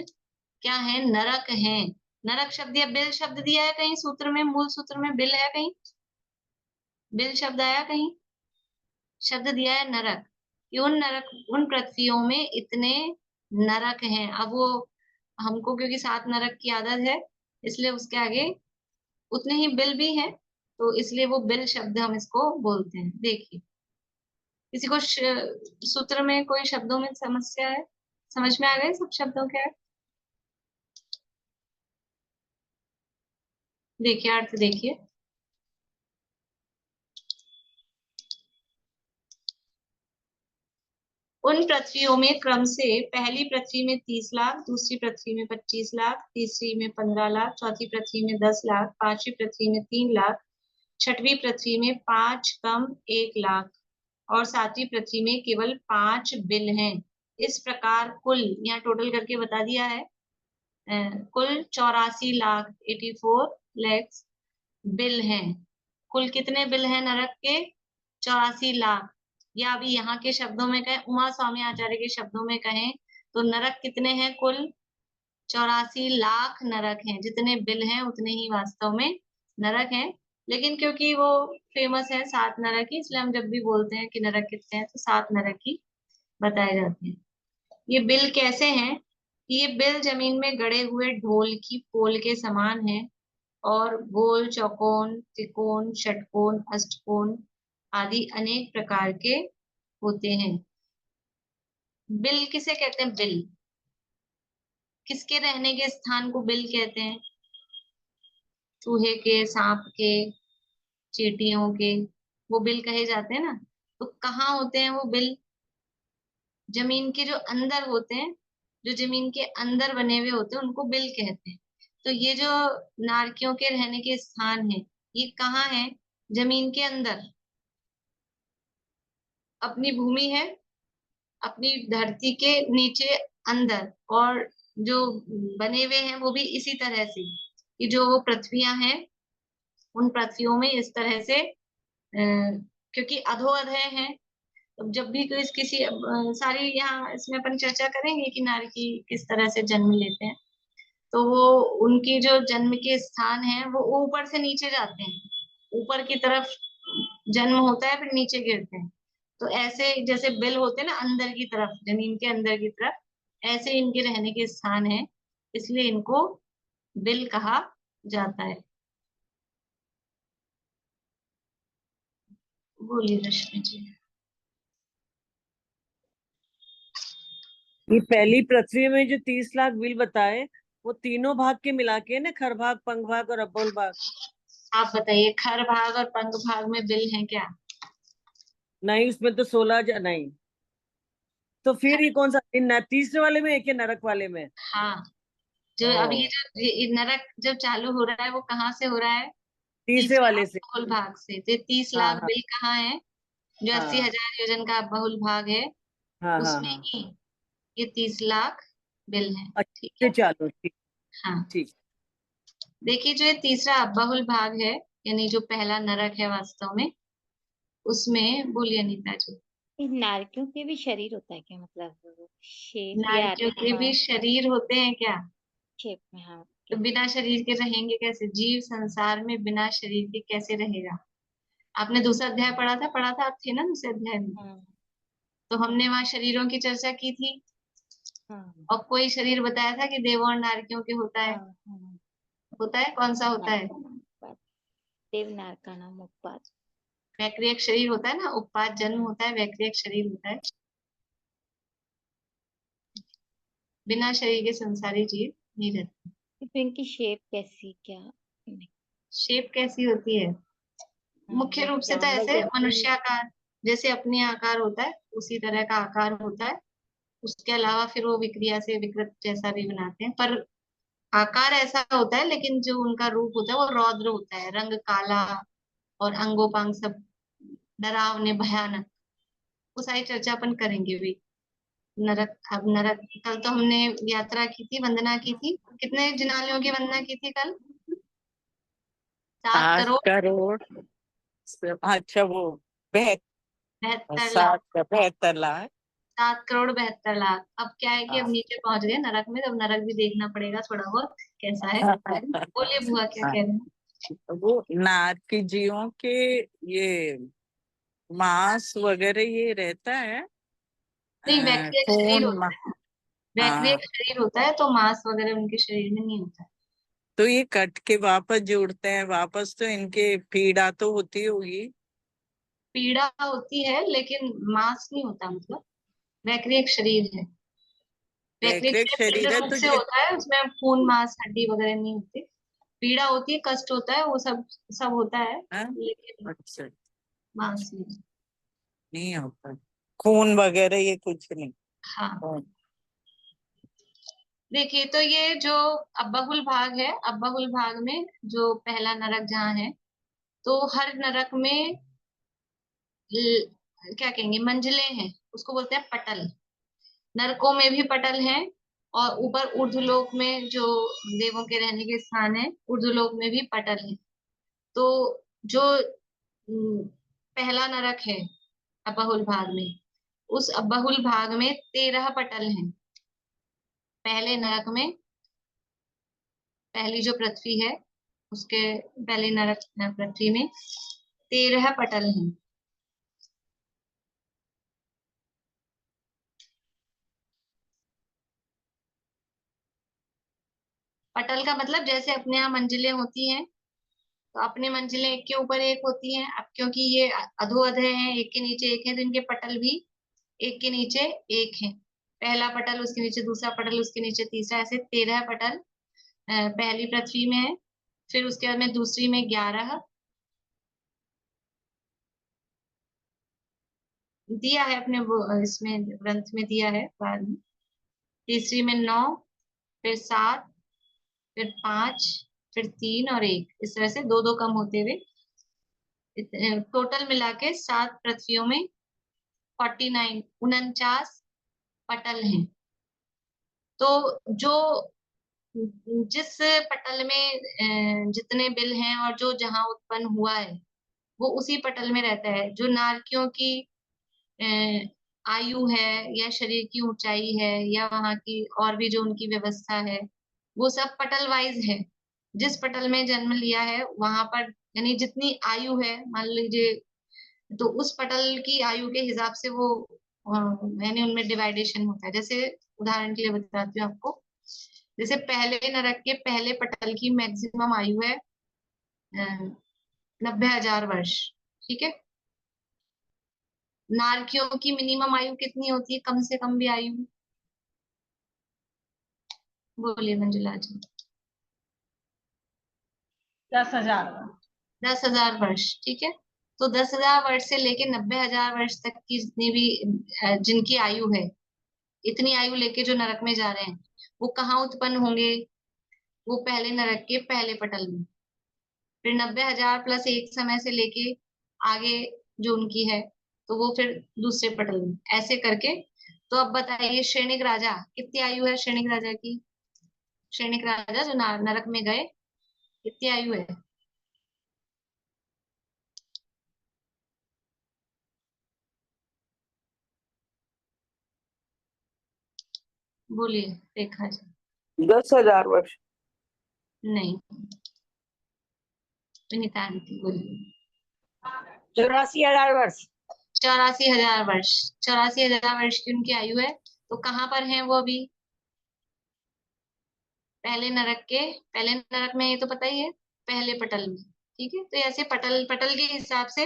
क्या है, नरक हैं। नरक शब्द या बिल शब्द दिया है कहीं सूत्र में, मूल सूत्र में बिल है कहीं, बिल शब्द आया कहीं, शब्द दिया है नरक, कि उन नरक उन पृथ्वियों में इतने नरक हैं। अब वो हमको क्योंकि 7 नरक की आदत है, इसलिए उसके आगे उतने ही बिल भी हैं, तो इसलिए वो बिल शब्द हम इसको बोलते हैं। देखिए किसी को सूत्र में कोई शब्दों में समस्या है, समझ में आ गए सब शब्दों के, देखिए अर्थ देखिए। उन पृथ्वियों में क्रम से पहली पृथ्वी में 30 लाख, दूसरी पृथ्वी में 25 लाख, तीसरी में 15 लाख, चौथी पृथ्वी में 10 लाख, पांचवी पृथ्वी में 3 लाख, छठवीं पृथ्वी में 5 कम 1 लाख और सातवीं पृथ्वी में केवल 5 बिल हैं। इस प्रकार कुल यहाँ टोटल करके बता दिया है, कुल 84 लाख 84 लैक्स बिल हैं। कुल कितने बिल हैं नरक के, 84 लाख। या अभी यहाँ के शब्दों में कहें, उमा स्वामी आचार्य के शब्दों में कहें तो नरक कितने हैं, कुल 84 लाख नरक हैं। जितने बिल हैं उतने ही वास्तव में नरक हैं। लेकिन क्योंकि वो फेमस है 7 नरक ही, इसलिए हम जब भी बोलते हैं कि नरक कितने हैं तो 7 नरक ही बताए जाते हैं। ये बिल कैसे हैं? ये बिल जमीन में गड़े हुए ढोल की पोल के समान है और गोल, चौकोन, त्रिकोण, षटकोण, अष्टकोण आदि अनेक प्रकार के होते हैं। बिल किसे कहते हैं? बिल किसके रहने के स्थान को बिल कहते हैं? चूहे के, सांप के, चींटियों के, वो बिल कहे जाते हैं ना। तो कहाँ होते हैं वो बिल? जमीन के जो अंदर होते हैं, जो जमीन के अंदर बने हुए होते हैं उनको बिल कहते हैं। तो ये जो नारकियों के रहने के स्थान है, ये कहाँ है? जमीन के अंदर। अपनी भूमि है, अपनी धरती के नीचे अंदर, और जो बने हुए हैं वो भी इसी तरह से कि जो वो पृथ्वियां हैं, उन पृथ्वियों में इस तरह से क्योंकि अधोअधय हैं। अब जब भी कोई किसी सारी यहाँ इसमें अपन चर्चा करेंगे कि नारकी किस तरह से जन्म लेते हैं, तो वो उनकी जो जन्म के स्थान है वो ऊपर से नीचे जाते हैं, ऊपर की तरफ जन्म होता है फिर नीचे गिरते हैं। तो ऐसे जैसे बिल होते हैं ना अंदर की तरफ, जमीन के अंदर की तरफ, ऐसे इनके रहने के स्थान है, इसलिए इनको बिल कहा जाता है। बोलिए रश्मि जी। ये पहली पृथ्वी में जो 30 लाख बिल बताए वो तीनों भाग के मिला के ना, खर भाग, पंख भाग और अब्बुल भाग। आप बताइए, खर भाग और पंख भाग में बिल हैं क्या? नहीं, उसमें तो 16 नहीं। तो फिर ये कौन सा तीसरे वाले में है क्या, नरक वाले में? हाँ, जो अभी जो ये नरक जब चालू हो रहा है वो कहाँ से हो रहा है? तीसरे वाले से। बहुल भाग से। तो 30 हाँ लाख हाँ बिल कहाँ है? जो 80,000 योजन का बहुल भाग है हाँ हाँ उसमें हाँ। ही ये 30 लाख बिल है। ठीक अच्छा है, चलो ठीक। हाँ। ठीक। देखिए, जो ये तीसरा बहुल भाग है, यानी जो पहला नरक है वास्तव में, उसमें बोलिए अनीता जी। इन नारकियों के भी शरीर होता है क्या, मतलब शेप या नारकियों के भी शरीर होते हैं क्या? शेप में? हाँ। तो बिना शरीर के रहेंगे कैसे? जीव संसार में बिना शरीर के कैसे रहेगा? आपने दूसरा अध्याय पढ़ा था, आप थे ना दूसरे अध्याय में? तो हमने वहां शरीरों की चर्चा की थी, और कोई शरीर बताया था कि देवों और नारकियों के होता है। होता है, कौन सा होता है? देवनार का नाम उत्पाद। वैक्रियक शरीर होता है ना, उत्पाद जन्म होता है, वैक्रियक शरीर होता है। बिना शरीर के संसारी जीव नहीं रहते। तो इनकी शेप कैसी क्या? शेप कैसी होती है? मुख्य रूप से तो ऐसे मनुष्याकार, जैसे अपने आकार होता है उसी तरह का आकार होता है। उसके अलावा फिर वो विक्रिया से विकृत जैसा भी बनाते हैं, पर आकार ऐसा होता है, लेकिन जो उनका रूप होता है वो रौद्र होता है, रंग काला और अंगोपांग सब डरावने, भयानक। वो सारी चर्चा अपन करेंगे भी। नरक, अब नरक, कल तो हमने यात्रा की थी, वंदना की थी। कितने जिनालयों की वंदना की थी कल? 7 करोड़ 8 करोड़। अच्छा, वो 72 लाख। 72 लाख। 7 करोड़ 72 लाख। अब क्या है कि अब नीचे पहुंच गए नरक में, तो अब नरक भी देखना पड़ेगा थोड़ा बहुत कैसा है। बोलिए बुआ, क्या कह रहे हैं? वो नारकी जीवों के ये मांस वगैरह ये रहता है। नहीं, वैक्रियक शरीर खून होता है। वैक्रियक शरीर होता है, तो मांस वगैरह उनके शरीर में नहीं होता है। तो ये कट के वापस जुड़ते हैं वापस, तो इनके पीड़ा तो होती होगी। पीड़ा होती है लेकिन मांस नहीं होता, मतलब वैक्रियक शरीर है। वैक्रियक वैक्रिक शरीर शरीर पिंड है रूप तो से होता है, उसमें खून, मांस, हड्डी वगैरह नहीं होती। पीड़ा होती है, कष्ट होता है, वो सब सब होता है, लेकिन अच्छा, मांस नहीं। नहीं होता खून वगैरह ये कुछ नहीं। हाँ, देखिए, तो ये जो अब्बाहुल भाग है, अब्बाहुल भाग में जो पहला नरक जहाँ है, तो हर नरक में क्या कहेंगे, मंजिलें हैं, उसको बोलते हैं पटल। नरकों में भी पटल हैं, और ऊपर ऊर्ध्वलोक में जो देवों के रहने के स्थान है, ऊर्ध्वलोक में भी पटल है। तो जो पहला नरक है अब्बाहुल भाग में, उस अब्बाहुल भाग में 13 पटल हैं। पहले नरक में, पहली जो पृथ्वी है उसके पहले नरक पृथ्वी में 13 पटल हैं। पटल का मतलब जैसे अपने यहाँ मंजिलें होती हैं, तो अपने मंजिलें एक के ऊपर एक होती हैं। अब क्योंकि ये अधोअधः हैं, एक के नीचे एक है, तो इनके पटल भी एक के नीचे एक है। पहला पटल, उसके नीचे दूसरा पटल, उसके नीचे तीसरा, ऐसे 13 पटल पहली पृथ्वी में है। फिर उसके बाद में दूसरी में 11 दिया है अपने इसमें ग्रंथ में दिया है बाद में। तीसरी में 9, फिर 7, फिर 5, फिर 3 और 1, इस तरह से 2-2 कम होते हुए टोटल मिला के 7 पृथ्वियों में 49 पटल हैं। तो जो जिस पटल में जितने बिल हैं और जो जहां उत्पन्न हुआ है वो उसी पटल में रहता है। जो नारकियों की आयु है या शरीर की ऊंचाई है या वहां की और भी जो उनकी व्यवस्था है, वो सब पटल वाइज है। जिस पटल में जन्म लिया है वहां पर, यानी जितनी आयु है मान लीजिए, तो उस पटल की आयु के हिसाब से वो यानी उनमें डिवाइडेशन होता है। जैसे उदाहरण के लिए बताती हूँ आपको, जैसे पहले नरक के पहले पटल की मैक्सिमम आयु है 90,000 वर्ष, ठीक है। नारकियों की मिनिमम आयु कितनी होती है, कम से कम भी आयु? बोलिए मंजुला जी। 10,000। 10,000 वर्ष, ठीक है। तो 10,000 वर्ष से लेके 90,000 वर्ष तक की जितनी भी जिनकी आयु है, इतनी आयु लेके जो नरक में जा रहे हैं, वो कहाँ उत्पन्न होंगे? वो पहले नरक के पहले पटल में। फिर 90,000 प्लस 1 समय से लेके आगे जो उनकी है, तो वो फिर दूसरे पटल में, ऐसे करके। तो अब बताइए श्रेणिक राजा कितनी आयु है? श्रेणिक राजा की, श्रेणिक राजा जो नरक में गए, कितनी आयु है? बोलिए रेखा जी। 10,000 वर्ष। नहीं, विनीता आंटी बोलिए। 84,000 वर्ष। 84,000 वर्ष। 84,000 वर्ष की उनकी आयु है। तो कहाँ पर हैं वो अभी? पहले नरक में, ये तो पता ही है, पहले पटल में, ठीक है। तो ऐसे पटल पटल के हिसाब से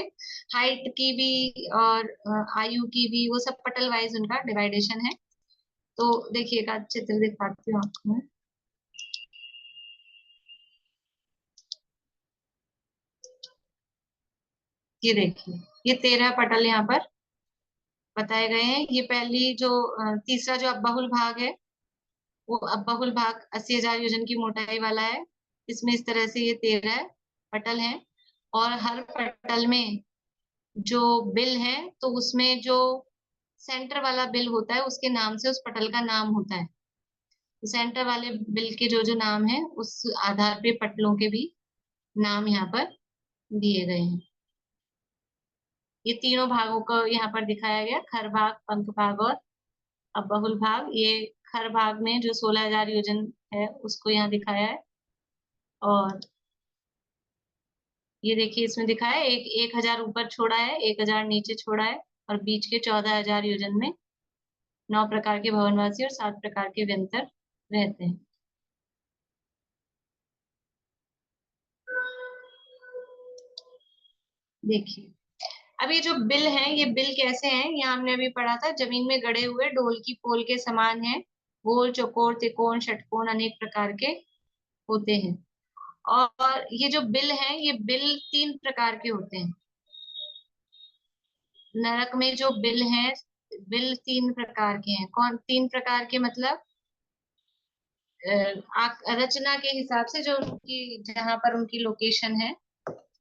हाइट की भी और आयु की भी, वो सब पटल वाइज उनका डिवाइडेशन है। तो देखिएगा, चित्र दिखाती हूँ आपको मैं। ये देखिए, ये 13 पटल यहाँ पर बताए गए हैं। ये पहली जो तीसरा जो बहुल भाग है, वो बहुल भाग 80,000 योजन की मोटाई वाला है। इसमें इस तरह से ये 13 पटल हैं, और हर पटल में जो बिल है, तो उसमें जो सेंटर वाला बिल होता है उसके नाम से उस पटल का नाम होता है। तो सेंटर वाले बिल के जो जो नाम है, उस आधार पे पटलों के भी नाम यहाँ पर दिए गए हैं। ये तीनों भागों को यहाँ पर दिखाया गया, खर भाग, पंख भाग और बहुल भाग। ये खर भाग में जो 16,000 योजन है उसको यहाँ दिखाया है। और ये देखिए, इसमें दिखाया है 1,000 ऊपर छोड़ा है, 1,000 नीचे छोड़ा है, और बीच के 14,000 योजन में 9 प्रकार के भवनवासी और 7 प्रकार के व्यंतर रहते हैं। देखिए, अब ये जो बिल हैं, ये बिल कैसे हैं? ये हमने अभी पढ़ा था, जमीन में गड़े हुए ढोल की पोल के समान है, गोल, चौकोर, त्रिकोण, षटकोण अनेक प्रकार के होते हैं। और ये जो बिल हैं, ये बिल 3 प्रकार के होते हैं। नरक में जो बिल हैं, बिल 3 प्रकार के हैं। कौन 3 प्रकार के? मतलब रचना के हिसाब से, जो उनकी जहां पर उनकी लोकेशन है,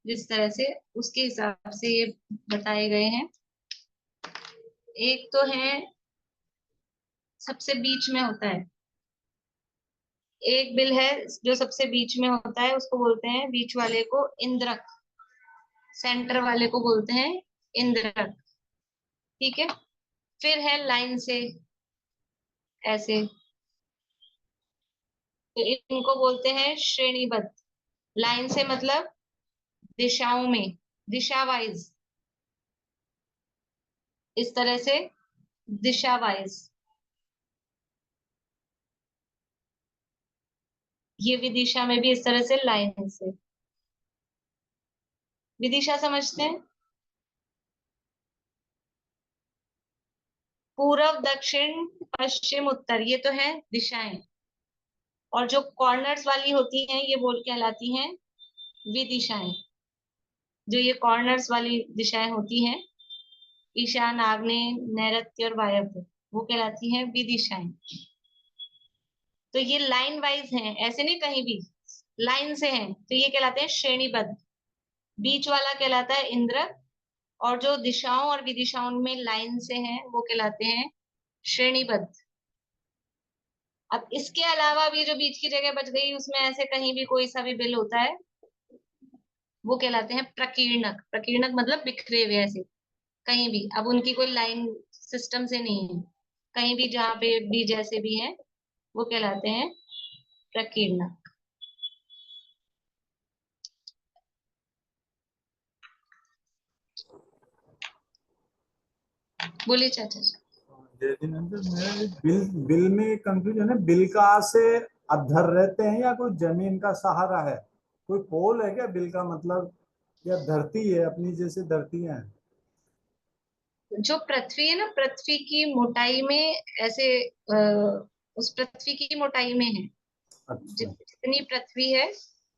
जिस तरह से, उसके हिसाब से ये बताए गए हैं। एक तो है सबसे बीच में होता है, एक बिल है जो सबसे बीच में होता है, उसको बोलते हैं, बीच वाले को इंद्रक, सेंटर वाले को बोलते हैं इंद्रक, ठीक है। फिर है लाइन से ऐसे, तो इनको बोलते हैं श्रेणीबद्ध। लाइन से मतलब दिशाओं में, दिशा वाइज, इस तरह से दिशा वाइज। ये विदिशा में भी इस तरह से लाइन से। विदिशा समझते हैं? पूर्व, दक्षिण, पश्चिम, उत्तर, ये तो है दिशाएं। और जो कॉर्नर्स वाली होती हैं ये बोल कहलाती हैं विदिशाएं। जो ये कॉर्नर्स वाली दिशाएं होती हैं, ईशान, आग्नेय, नैऋत्य और वायव्य, वो कहलाती हैं विदिशाएं। तो ये लाइन वाइज हैं, ऐसे नहीं कहीं भी, लाइन से हैं, तो ये कहलाते हैं श्रेणीबद्ध। बीच वाला कहलाता है इंद्रक, और जो दिशाओं और विदिशाओं में लाइन से हैं वो कहलाते हैं श्रेणीबद्ध। अब इसके अलावा भी जो बीच की जगह बच गई उसमें ऐसे कहीं भी कोई सा भी बिल होता है, वो कहलाते हैं प्रकीर्णक। प्रकीर्णक मतलब बिखरे हुए ऐसे कहीं भी, अब उनकी कोई लाइन सिस्टम से नहीं है, कहीं भी जहाँ पे भी जैसे भी हैं वो कहलाते हैं प्रकीर्णक। बोलिए चाचा जी। जय जिनेंद्र, मेरा ये बिल में कंफ्यूजन है। बिल का से अधर रहते हैं या कोई जमीन का सहारा है? कोई पोल है क्या बिल का मतलब, या धरती है अपनी जैसे धरतियां हैं? जो पृथ्वी है ना, पृथ्वी की मोटाई में ऐसे उस पृथ्वी की मोटाई में है। अच्छा। जितनी पृथ्वी है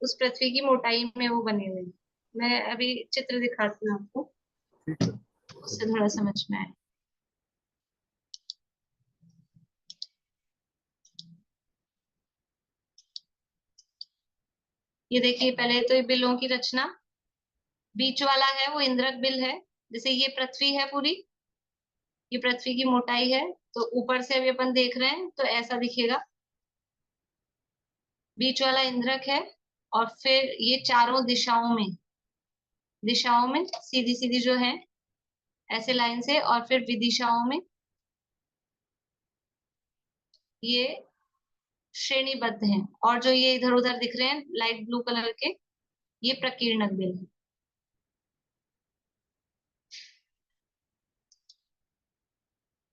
उस पृथ्वी की मोटाई में वो बने हुए हैं। मैं अभी चित्र दिखाती हूँ आपको, उससे थोड़ा समझ में आए। ये देखिए, पहले तो ये बिलों की रचना। बीच वाला है वो इंद्रक बिल है। जैसे ये पृथ्वी है पूरी, ये पृथ्वी की मोटाई है, तो ऊपर से अभी अपन देख रहे हैं तो ऐसा दिखेगा। बीच वाला इंद्रक है, और फिर ये चारों दिशाओं में सीधी सीधी जो है ऐसे लाइन से, और फिर विदिशाओं में ये श्रेणीबद्ध हैं। और जो ये इधर उधर दिख रहे हैं लाइट ब्लू कलर के, ये प्रकीर्णक बिल है।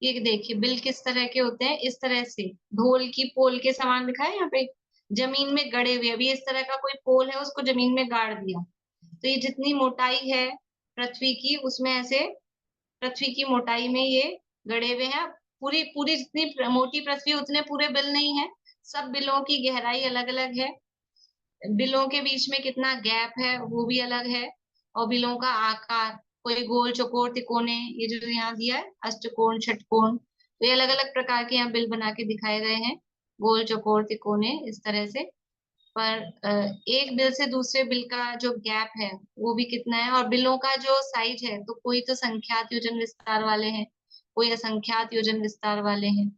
ये देखिए बिल किस तरह के होते हैं, इस तरह से ढोल की पोल के समान दिखा है यहाँ पे, जमीन में गड़े हुए। अभी इस तरह का कोई पोल है, उसको जमीन में गाड़ दिया, तो ये जितनी मोटाई है पृथ्वी की, उसमें ऐसे पृथ्वी की मोटाई में ये गड़े हुए हैं। पूरी पूरी जितनी मोटी पृथ्वी उतने पूरे बिल नहीं है, सब बिलों की गहराई अलग अलग है, बिलों के बीच में कितना गैप है वो भी अलग है, और बिलों का आकार, कोई गोल, चौकोर, तिकोने, ये जो यहाँ दिया है अष्टकोण, षटकोण, तो ये अलग अलग प्रकार के यहाँ बिल बना के दिखाए गए हैं, गोल, चौकोर, तिकोने, इस तरह से। पर एक बिल से दूसरे बिल का जो गैप है वो भी कितना है, और बिलों का जो साइज है, तो कोई तो संख्यात योजन विस्तार वाले हैं, कोई असंख्यात योजन विस्तार वाले हैं,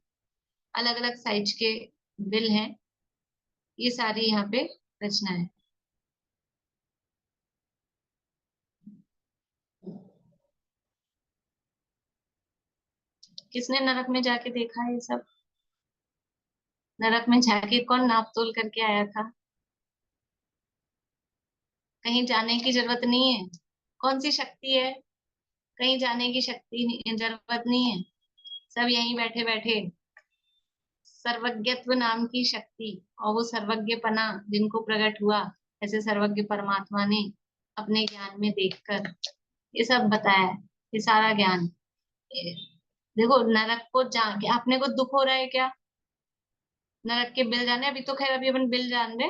अलग अलग साइज के बिल हैं। ये सारी यहाँ पे रचना है। किसने नरक में जाके देखा है ये सब? नरक में जाके कौन नाप तोल करके आया था? कहीं जाने की जरूरत नहीं है। कौन सी शक्ति है? कहीं जाने की शक्ति नहीं, जरूरत नहीं है। सब यहीं बैठे बैठे, सर्वज्ञत्व नाम की शक्ति और वो सर्वज्ञपना जिनको प्रकट हुआ, ऐसे सर्वज्ञ परमात्मा ने अपने ज्ञान में देखकर ये सब बताया है, ये सारा ज्ञान। देखो, नरक को जाके अपने को दुख हो रहा है क्या? नरक के बिल जाने, अभी तो खैर अभी अपन बिल जान रहे,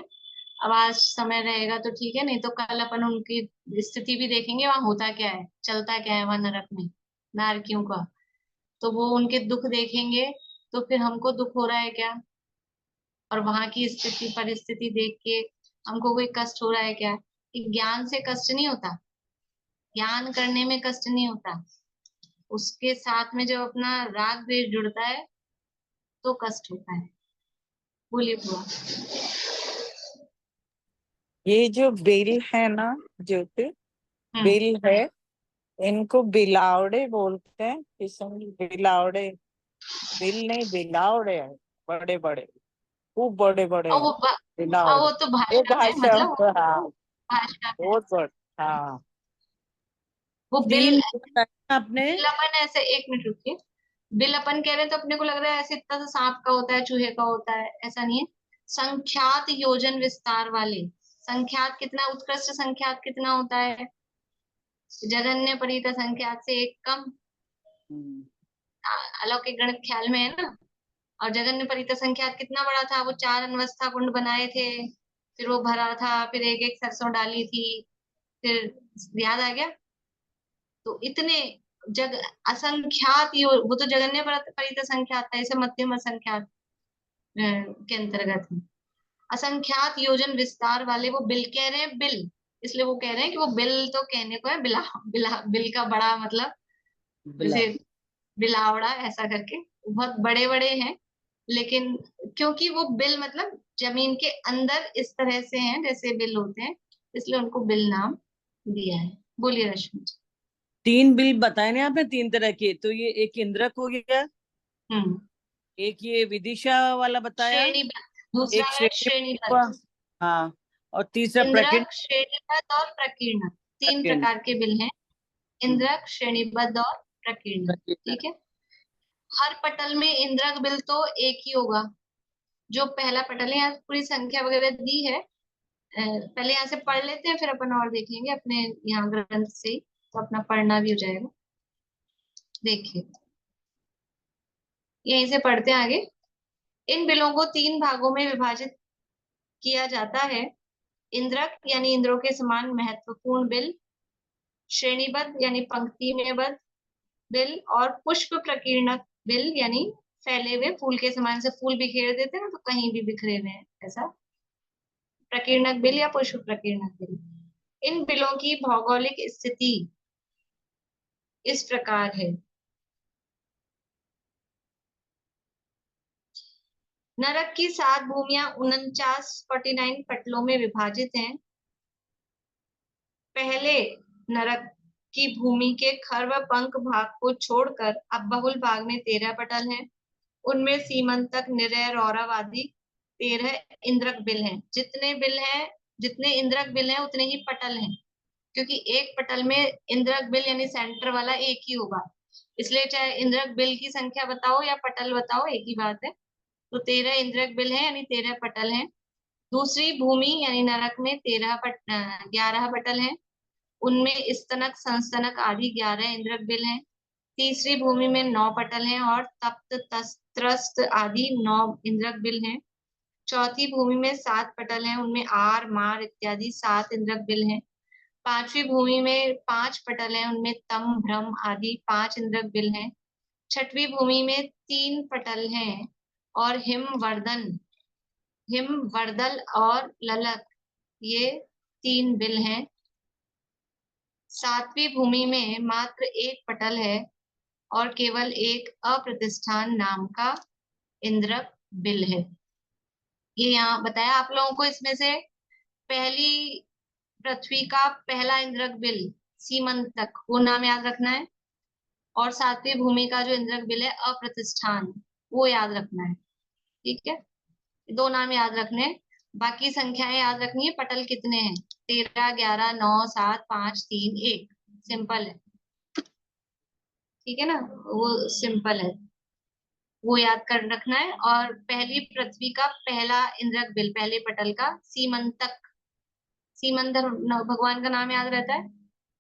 अब आज समय रहेगा तो ठीक है, नहीं तो कल अपन उनकी स्थिति भी देखेंगे, वहां होता क्या है, चलता क्या है वहां नरक में नारकियों का, तो वो उनके दुख देखेंगे, तो फिर हमको दुख हो रहा है क्या? और वहां की स्थिति परिस्थिति देख के हमको कोई कष्ट हो रहा है क्या? कि ज्ञान से कष्ट नहीं होता, ज्ञान करने में कष्ट नहीं होता, उसके साथ में जब अपना राग द्वेष जुड़ता है तो कष्ट होता है। बोलिए बुआ। ये जो बिल है ना, ज्योति बिल है, इनको बिलावड़े बोलते हैं। किस्म बिलावड़े, बिल नहीं बिलावड़े है, बड़े बड़े। खूब बड़े बड़े और वो बिलावड़े। वो तो वो भाषा में, भाषा मतलब वो हाँ भाषा में बहुत बड़ हाँ वो तीन बताया आपने। बिल अपन ऐसे, एक मिनट रुकिए, बिल अपन कह रहे हैं तो अपने को लग रहा है ऐसे इतना सा सांप का होता है, चूहे का होता है, ऐसा नहीं है। संख्यात योजन विस्तार वाले, संख्यात कितना, उत्कृष्ट संख्यात कितना होता है, जगन्य परित संख्यात से एक कम। अलौकिक गणित ख्याल में है ना। और जगन्य परित संख्यात कितना बड़ा था, वो 4 अनवस्था कुंड बनाए थे, फिर वो भरा था, फिर एक एक सरसों डाली थी, फिर याद आ गया। तो इतने जग असंख्यात वो तो जगन्य परित संख्यात था, इसे मध्यम असंख्यात के अंतर्गत है। असंख्यात योजन विस्तार वाले वो बिल कह रहे हैं, बिल इसलिए वो कह रहे हैं कि वो बिल तो कहने को है, बिला बिला बिल का बड़ा मतलब जैसे बिलावड़ा ऐसा करके, बहुत बड़े बड़े हैं। लेकिन क्योंकि वो बिल मतलब जमीन के अंदर इस तरह से हैं जैसे बिल होते हैं, इसलिए उनको बिल नाम दिया है। बोलिए रश्मि जी। 3 बिल बताए ना आपने, 3 तरह के, तो ये एक इंद्रक हो गया, एक ये विदिशा वाला बताया, श्रेणीबद्ध, दूसरा एक है श्रेणी हुआ, श्रेणीबद्ध। हाँ, और तीसरा इंद्रक, श्रेणीबद्ध और प्रकीर्णक, 3 प्रकीर्ण। प्रकार के बिल हैं, इंद्रक, श्रेणीबद्ध और प्रकीर्णक। ठीक है। हर पटल में इंद्रक बिल तो एक ही होगा, जो पहला पटल है। यहाँ पूरी संख्या वगैरह दी है, पहले यहाँ से पढ़ लेते हैं, फिर अपन और देखेंगे अपने यहाँ ग्रंथ से ही, तो अपना पढ़ना भी हो जाएगा। देखिए यहीं से पढ़ते हैं आगे। इन बिलों को 3 भागों में विभाजित किया जाता है। इंद्रक यानी इंद्रों के समान महत्वपूर्ण बिल, श्रेणीबद्ध यानी पंक्ति में बद्ध बिल, और पुष्प प्रकीर्णक बिल यानी फैले हुए फूल के समान, से फूल बिखेर देते हैं ना, तो कहीं भी बिखरे हुए हैं, ऐसा प्रकीर्णक बिल या पुष्प प्रकीर्णक बिल। इन बिलों की भौगोलिक स्थिति इस प्रकार है। नरक की 7 भूमियां 49 पटलों में विभाजित हैं। पहले नरक की भूमि के खर व पंख भाग को छोड़कर अब बहुल भाग में 13 पटल हैं। उनमें सीमंतक, निरय, रौरव आदि 13 इंद्रक बिल हैं। जितने बिल हैं, जितने इंद्रक बिल हैं उतने ही पटल हैं, क्योंकि एक पटल में इंद्रक बिल यानी सेंटर वाला एक ही होगा, इसलिए चाहे इंद्रक बिल की संख्या बताओ या पटल बताओ एक ही बात है। तो 13 इंद्रक बिल हैं यानी 13 पटल हैं। दूसरी भूमि यानी नरक में 11 पटल हैं, उनमें स्तनक, संस्तनक आदि 11 इंद्रक बिल हैं। तीसरी भूमि में 9 पटल हैं और तप्त, त्रस्त आदि 9 इंद्रक बिल हैं। चौथी भूमि में 7 पटल हैं, उनमें आर, मार इत्यादि 7 इंद्रक बिल हैं। पांचवी भूमि में 5 पटल हैं, उनमें तम, भ्रम आदि 5 इंद्रक बिल हैं। छठवीं भूमि में 3 पटल हैं और हिम, वर्दल और ललक ये 3 बिल हैं। सातवीं भूमि में मात्र 1 पटल है और केवल एक अप्रतिष्ठान नाम का इंद्रक बिल है। ये यहाँ बताया आप लोगों को। इसमें से पहली पृथ्वी का पहला इंद्रक बिल सीमंतक, वो नाम याद रखना है, और 7वीं भूमि का जो इंद्रक बिल है अप्रतिष्ठान, वो याद रखना है। ठीक है, 2 नाम याद रखने हैं, बाकी संख्याएं याद रखनी है। पटल कितने हैं, 13, 11, 9, 7, 5, 3, 1, सिंपल है। ठीक है ना, वो सिंपल है, वो याद कर रखना है। और पहली पृथ्वी का पहला इंद्रक बिल, पहले पटल का सीमंतक, सीमंतर भगवान का नाम याद रहता है,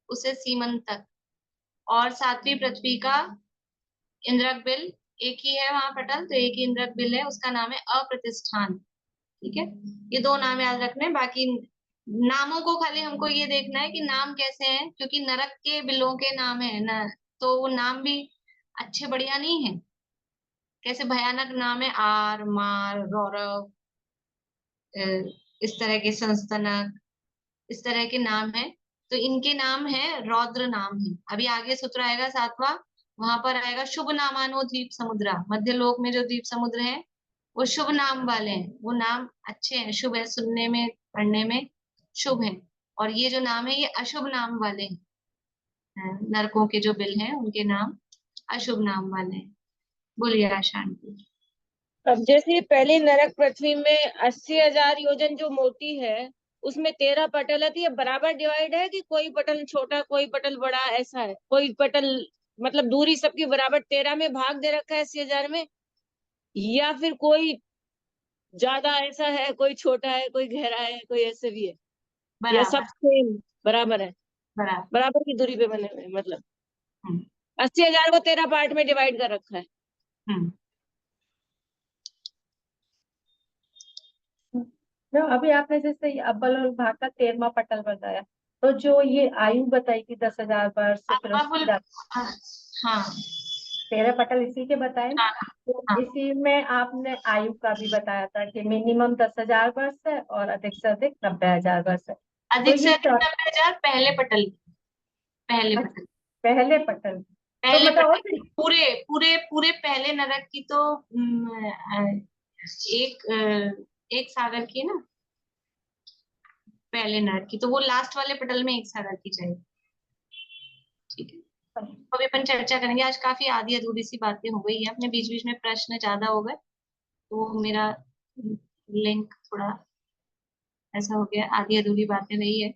उसे सीमंतक। और 7वीं पृथ्वी का इंद्रक बिल एक ही है, वहां पटल तो एक ही इंद्रक बिल है, उसका नाम है अप्रतिष्ठान। ठीक है, ये 2 नाम याद रखने हैं। बाकी नामों को खाली हमको ये देखना है कि नाम कैसे हैं, क्योंकि नरक के बिलों के नाम है न, तो वो नाम भी अच्छे बढ़िया नहीं है। कैसे भयानक नाम है, आर, मार, रौरव, इस तरह के संस्तनक, इस तरह के नाम है, तो इनके नाम है रौद्र नाम है। अभी आगे सूत्र आएगा 7वां, वहां पर आएगा शुभ नामानो द्वीप समुद्रा। मध्य लोक में जो द्वीप समुद्र है वो शुभ नाम वाले हैं, वो नाम अच्छे हैं, शुभ है, सुनने में पढ़ने में शुभ है। और ये जो नाम है ये अशुभ नाम वाले हैं, नरकों के जो बिल हैं उनके नाम अशुभ नाम वाले हैं। बोलिए शांति। अब जैसे पहले नरक पृथ्वी में 80,000 योजन जो मोटी है उसमें 13 पटल है, तो ये बराबर डिवाइड है कि कोई पटल छोटा कोई पटल बड़ा, ऐसा है? कोई पटल मतलब दूरी सबकी बराबर 13 में भाग दे रखा है 80,000 में, या फिर कोई ज्यादा ऐसा है, कोई छोटा है, कोई गहरा है, कोई ऐसे भी है, या सब बराबर सेम बराबर है? बराबर। बराबर की दूरी पे बने हुए हैं, मतलब 80,000 को 13 पार्ट में डिवाइड कर रखा है। तो अभी आपने जैसे अव्वल और भाग का 13वां पटल बताया, तो जो ये आयु बताई थी 10,000 वर्ष फिर उसकी हाँ 13 पटल इसी के बताए ना। तो हाँ। इसी में आपने आयु का भी बताया था कि मिनिमम 10,000 वर्ष है और अधिक से अधिक 90,000 वर्ष है। अधिक तो से ये अधिक 90,000 पहले पटल पहले पटल तो पहले मतलब पटल पूरे पूरे पूरे पहले नरक की तो एक सागर की है ना पहले नरक की, तो वो लास्ट वाले पटल में एक सागर की चाहिए। ठीक है, तो अभी अपन चर्चा करेंगे। आज काफी आधी अधूरी सी बातें हो गई है, अपने बीच बीच में प्रश्न ज्यादा हो गए तो मेरा लिंक थोड़ा ऐसा हो गया, आधी अधूरी बातें रही है।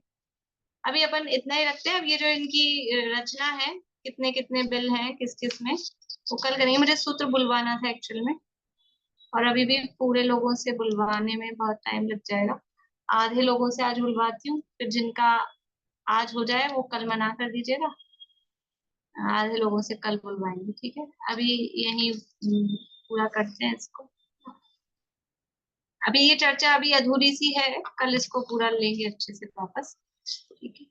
अभी अपन इतना ही रखते हैं। अब ये जो इनकी रचना है, कितने कितने बिल हैं किस किस में, वो कल करेंगे। मुझे सूत्र बुलवाना था एक्चुअल में, और अभी भी पूरे लोगों से बुलवाने में बहुत टाइम लग जाएगा। आधे लोगों से आज बुलवाती हूँ, फिर जिनका आज हो जाए वो कल मना कर दीजिएगा। आधे लोगों से कल बुलवाएंगे, ठीक है? अभी यही पूरा करते हैं इसको। अभी ये चर्चा अभी अधूरी सी है, कल इसको पूरा लेंगे अच्छे से वापस, ठीक है?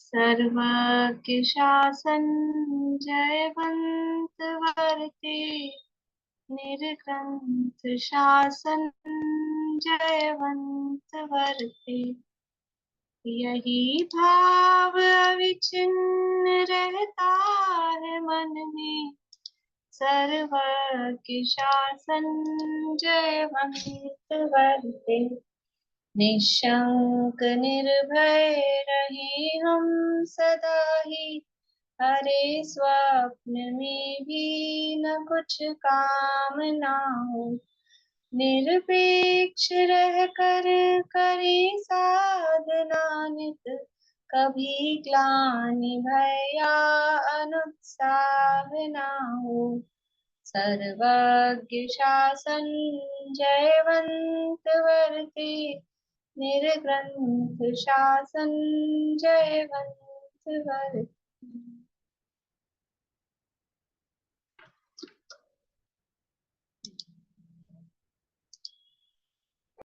सर्वज्ञ शासन जयवंत वर्ते, निर्ग्रंथ शासन जयवंत वर्ते। यही भाव अविचिन्न रहता है मन में, सर्वज्ञ शासन जयवंत वर्ते। निशंक निर्भय रहे हम सदा ही, हरे स्वप्न में भी न कुछ कामना हो। निरपेक्ष रह कर करे साधना नित, कभी ग्लानि भय या अनुत्साह न हो। सर्वज्ञ शासन जयवंत वर्ते, निर्ग्रंथ शासन जयवंत वर्ते।